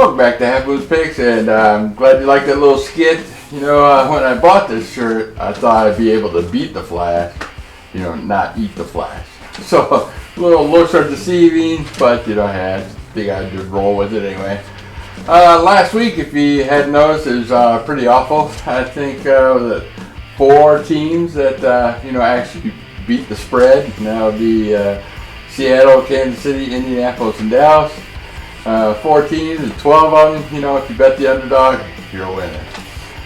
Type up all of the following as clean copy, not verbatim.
Welcome back to Half Moon's Picks, and I'm glad you liked that little skit. You know, when I bought this shirt, I thought I'd be able to beat the Flash, you know, not eat the Flash. So, looks are deceiving, but, you know, I think I'd just roll with it anyway. Last week, if you hadn't noticed, it was pretty awful. I think the 4 teams that, you know, actually beat the spread. And that would be Seattle, Kansas City, Indianapolis, and Dallas. 4 teams and 12 of them, you know, if you bet the underdog, you're a winner.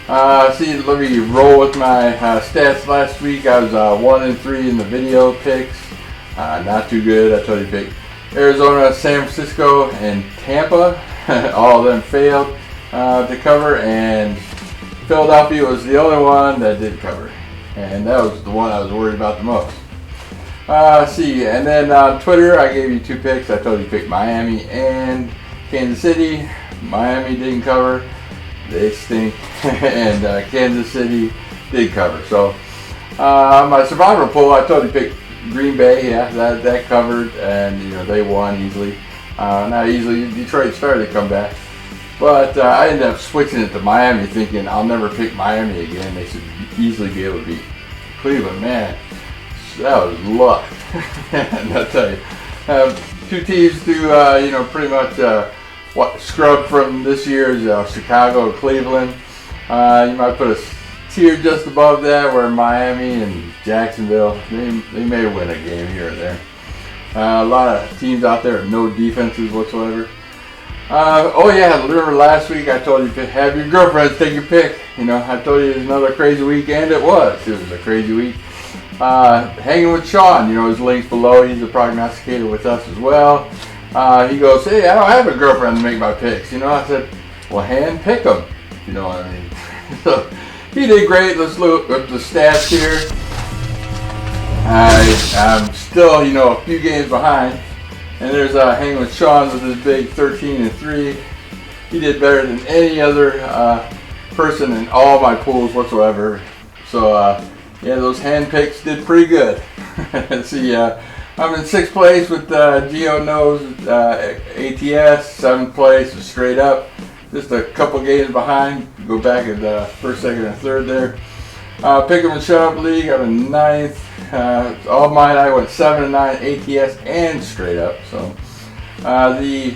Let me roll with my stats last week. I was 1-3 in the video picks. Not too good. I told you to pick Arizona, San Francisco, and Tampa. All of them failed to cover, and Philadelphia was the only one that did cover. And that was the one I was worried about the most. And then on Twitter, I gave you 2 picks. I told you to pick Miami and Kansas City. Miami didn't cover. They stink. And Kansas City did cover. So, my survivor pool, I told you to pick Green Bay. Yeah, that covered. And, you know, they won easily. Not easily. Detroit started to come back. But I ended up switching it to Miami, thinking I'll never pick Miami again. They should easily be able to beat Cleveland. Man, that was luck. And I'll tell you, 2 teams to you know, pretty much scrub from this year's Chicago, Cleveland. You might put a tier just above that, where Miami and Jacksonville, they may win a game here or there. A lot of teams out there with no defenses whatsoever. Oh yeah, remember last week I told you to have your girlfriends take your pick. You know, I told you it was another crazy week, and it was. It was a crazy week. Hanging with Sean, you know, his link's below. He's a prognosticator with us as well. He goes, hey, I don't have a girlfriend to make my picks. You know, I said, well, hand pick them. You know what I mean? So he did great. Let's look at the stats here. I'm still, you know, a few games behind. And there's Hanging with Sean with his big 13-3. He did better than any other person in all my pools whatsoever. So, yeah, those hand picks did pretty good. See, I'm in 6th place with Geo Knows ATS, 7th place with Straight Up. Just a couple games behind. Go back at the 1st, 2nd, and 3rd there. Pick 'em and Shut Up League, I'm in 9th. All mine, I went 7-9 ATS and Straight Up. So the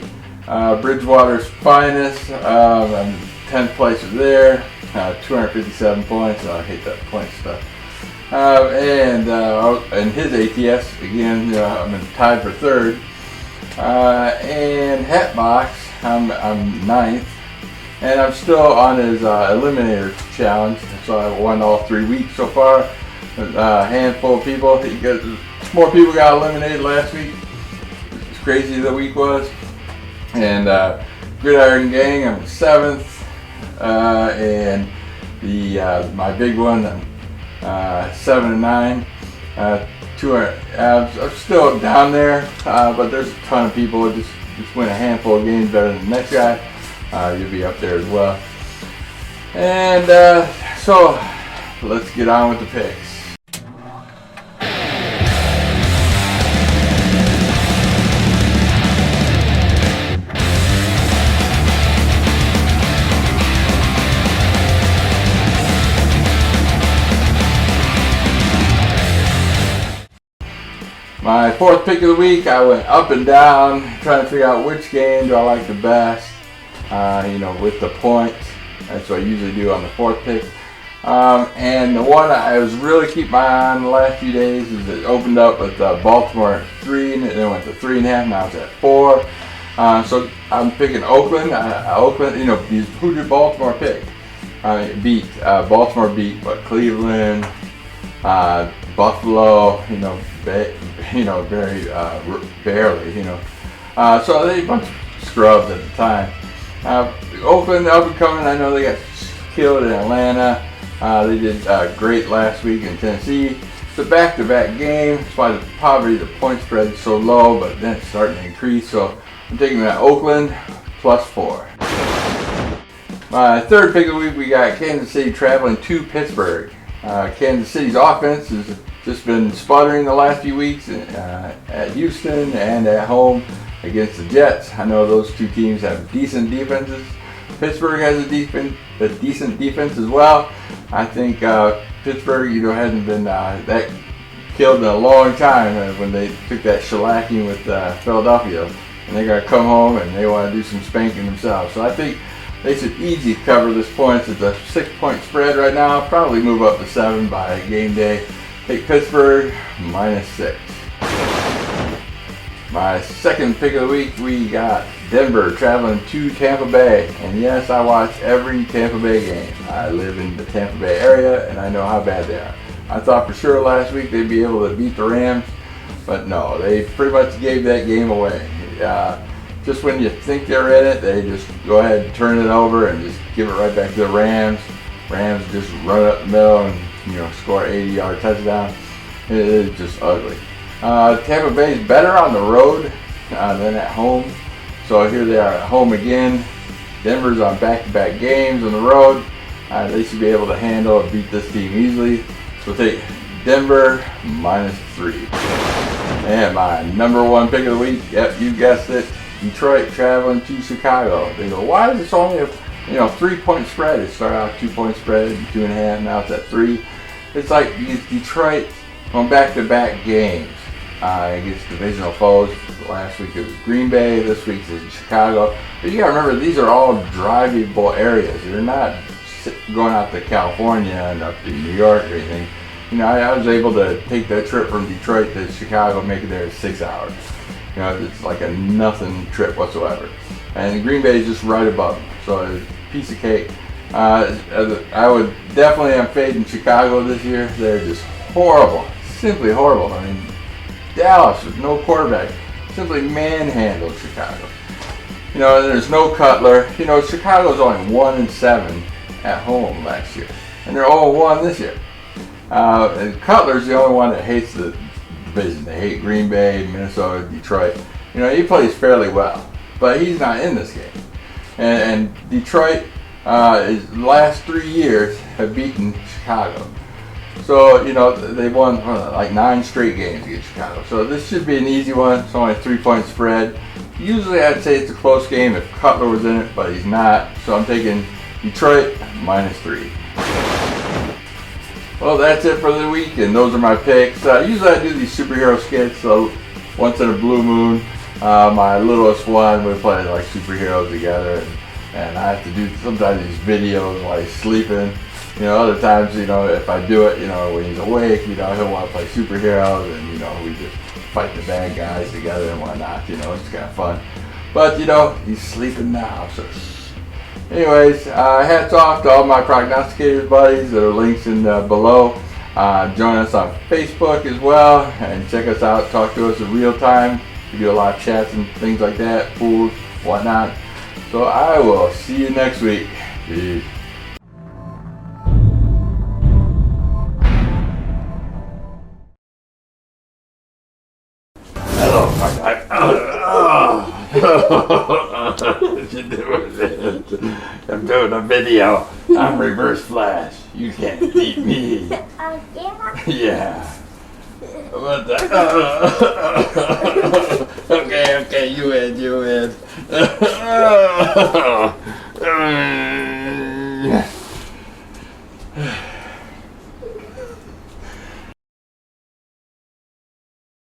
Bridgewater's Finest, I'm 10th place there. 257 points. I hate that point stuff. And his ATS again, you know, I'm tied for 3rd. And Hatbox, I'm 9th, and I'm still on his Eliminator challenge. So I won all 3 weeks so far. A handful of people. More people got eliminated last week. It's crazy the week was. And Gridiron Gang, I'm 7th, and my big one, I'm 7-9. 200 abs. I'm still down there, but there's a ton of people that just win a handful of games better than the next guy. You'll be up there as well. And so let's get on with the picks. My 4th pick of the week, I went up and down, trying to figure out which game do I like the best, you know, with the points. That's what I usually do on the 4th pick. And the one I was really keeping my eye on the last few days is it opened up with Baltimore 3, and then went to 3.5, now it's at 4. So I'm picking Oakland. Oakland, you know, who did Baltimore pick? Baltimore beat, but Cleveland, Buffalo, you know, very barely, you know. So they a bunch of scrubs at the time. Oakland, up and coming. I know they got killed in Atlanta. They did great last week in Tennessee. It's a back-to-back game. That's why the point spread is so low, but then it's starting to increase. So I'm taking that Oakland +4. My 3rd pick of the week, we got Kansas City traveling to Pittsburgh. Kansas City's offense has just been sputtering the last few weeks at Houston and at home. against the Jets. I know those two teams have decent defenses. Pittsburgh has a decent defense as well. I think Pittsburgh, hasn't been that killed in a long time when they took that shellacking with Philadelphia, and they got to come home and they want to do some spanking themselves. So I think they should easily cover this points. It's a 6-point spread right now. Probably move up to 7 by game day. Take Pittsburgh -6. My second pick of the week, we got Denver traveling to Tampa Bay. And yes, I watch every Tampa Bay game. I live in the Tampa Bay area and I know how bad they are. I thought for sure last week they'd be able to beat the Rams, but no, they pretty much gave that game away. Just when you think they're in it, they just go ahead and turn it over and just give it right back to the Rams. Rams just run up the middle and score 80-yard touchdown. It is just ugly. Tampa Bay is better on the road than at home. So here they are at home again. Denver's on back-to-back games on the road. They should be able to handle and beat this team easily. So take Denver -3. And my number one pick of the week, yep, you guessed it, Detroit traveling to Chicago. They go, why is this only a 3-point spread? It started out 2-point spread, 2.5, now it's at 3. It's like these Detroit on back-to-back games against divisional foes. Last week it was Green Bay, this week it's Chicago. But you gotta remember, these are all drivable areas. You're not going out to California and up to New York or anything. I was able to take that trip from Detroit to Chicago, make it there in 6 hours. It's like a nothing trip whatsoever. And Green Bay is just right above them, so it's a piece of cake. I would definitely am fading Chicago this year. They're just horrible, simply horrible. I mean, Dallas with no quarterback simply manhandled Chicago. There's no Cutler. Chicago's only 1-7 at home last year, and they're 0-1 this year. And Cutler's the only one that hates the division. They hate Green Bay, Minnesota, Detroit. He plays fairly well, but he's not in this game. And Detroit, his last 3 years have beaten Chicago. So, they've won like 9 straight games against Chicago. So this should be an easy one. It's only a 3-point spread. Usually I'd say it's a close game if Cutler was in it, but he's not. So I'm taking Detroit -3. Well, that's it for the week, and those are my picks. Usually I do these superhero skits, so once in a blue moon. My littlest one, we play like superheroes together, and I have to do sometimes these videos while he's sleeping. Other times, if I do it, when he's awake, he'll want to play superheroes, and we just fight the bad guys together and whatnot. It's kind of fun. But he's sleeping now, so. Anyways, hats off to all my prognosticators buddies. There are links in below. Join us on Facebook as well, and check us out. Talk to us in real time. We do a lot of chats and things like that, food, whatnot. So I will see you next week. Peace. Hello, what you doing, man? I'm doing a video. I'm Reverse Flash. You can't beat me. Yeah. Yeah. What the? Okay, you win.